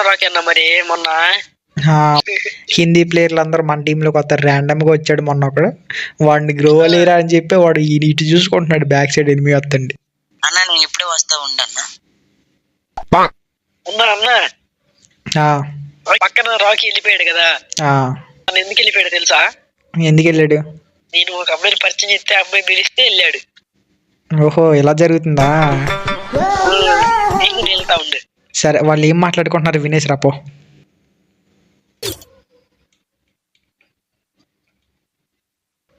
Rocky అన్న మరి మొన్న హిందీ ప్లేయర్లు అందరూ మన టీంలోకి వస్తారు. ర్యాండమ్ గా వచ్చాడు మొన్న ఒకడు, వాడిని గ్రో లేరా అని చెప్పి వాడు ఇటు చూసుకుంటున్నాడు, బ్యాక్ సైడ్ ఎనిమిది వస్తండి. అన్న నేను ఇప్పుడే వస్తా ఉండన్నా. పక్కన రాకీ వెళ్ళిపోయాడు కదా, ఎందుకు వెళ్ళిపోయాడు తెలుసా? ఎందుకు వెళ్ళాడు? నేను ఒక అమ్మాయిని పరిచయం చేస్తే అమ్మాయి పిలిస్తే వెళ్ళాడు. ఓహో ఇలా జరుగుతుందా? వెళ్తా ఉండు. సరే వాళ్ళు ఏం మాట్లాడుకుంటున్నారు వినేసి రాపో.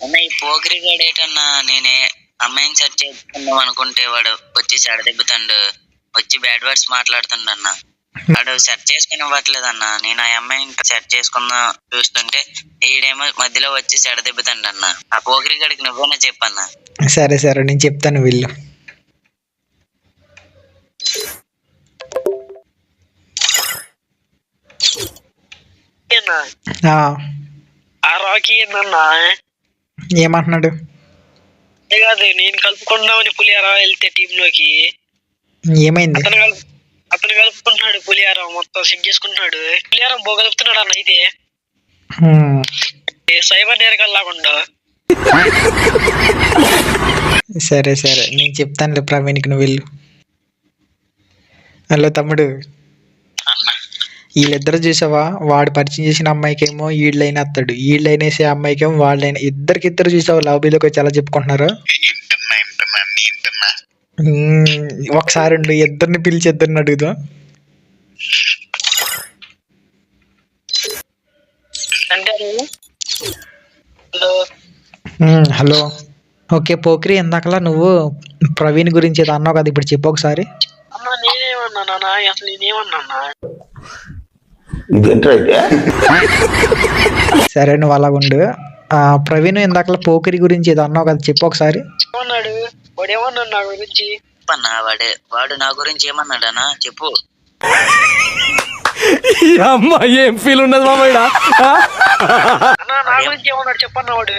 అన్న ఈ పోకిరి గాడు ఏటన్నా, నేనే అమ్మాయిని సెర్చ్ చేసుకుందాం అనుకుంటే వాడు వచ్చి చెడదెబ్బతాడు, వచ్చి బ్యాడ్ వర్డ్స్ మాట్లాడుతుండ అన్న. వాడు సెర్చ్ చేసుకుని ఇవ్వట్లేదు అన్న. నేను ఆ అమ్మాయిని సెర్చ్ చేసుకుందాం చూస్తుంటే ఈడేమో మధ్యలో వచ్చి చెడదెబ్బతాడు అన్న. ఆ పోకిరి గాడికి నువ్వేనా చెప్పన్నా? సరే సరే నేను చెప్తాను వీళ్ళు. ఆ రాకీ ఏందన్నా ఏమంటున్నాడు? కాదు నేను కలుపుకుందామని పులియారా వెళ్తే టీమ్ లోకి ఏమైంది? అతను కలుపుకుంటున్నాడు, పులియారం మొత్తం సెట్ చేసుకుంటున్నాడు. పులియారం కలుపుతున్నాడు అన్న. అయితే సైబర్ నేరగాళ్ళకుండా. సరే సరే నేను చెప్తానులే ప్రవీణ్కి, నువ్వు వెళ్ళు. హలో తమ్ముడు, వీళ్ళిద్దరు చూసావా? వాడు పరిచయం చేసిన అమ్మాయికేమో ఈడ్లైన్ వస్తాడు, ఈడ్లైన్ వేసే అమ్మాయికేమో వాళ్ళైనా, ఇద్దరు చూసావా లాబీలోకి వచ్చి ఎలా చెప్పుకుంటున్నారు? ఒకసారి ఇద్దరిని పిలిచి ఇద్దరిని అడుగుదాం. హలో ఓకే పోక్రి, ఇందాకలా నువ్వు ప్రవీణ్ గురించి ఏదో అన్నావు కదా, ఇప్పుడు చెప్పు ఒకసారి. నేనేమన్నా అసలు నేనేమన్నా? సరే నువ్వు అలా ఉండు. ప్రవీణ్ ఇందాకలా పోకిరి గురించి ఏదో అన్నావు కదా, చెప్పు ఒకసారి. వాడేమన్నాడు నా గురించి? వాడు నా గురించి ఏమన్నాడనా చెప్పు. అమ్మా ఏం ఫీల్ ఉన్నది మామయ్య? నా గురించి ఏమన్నాడు చెప్పన్నా వాడు?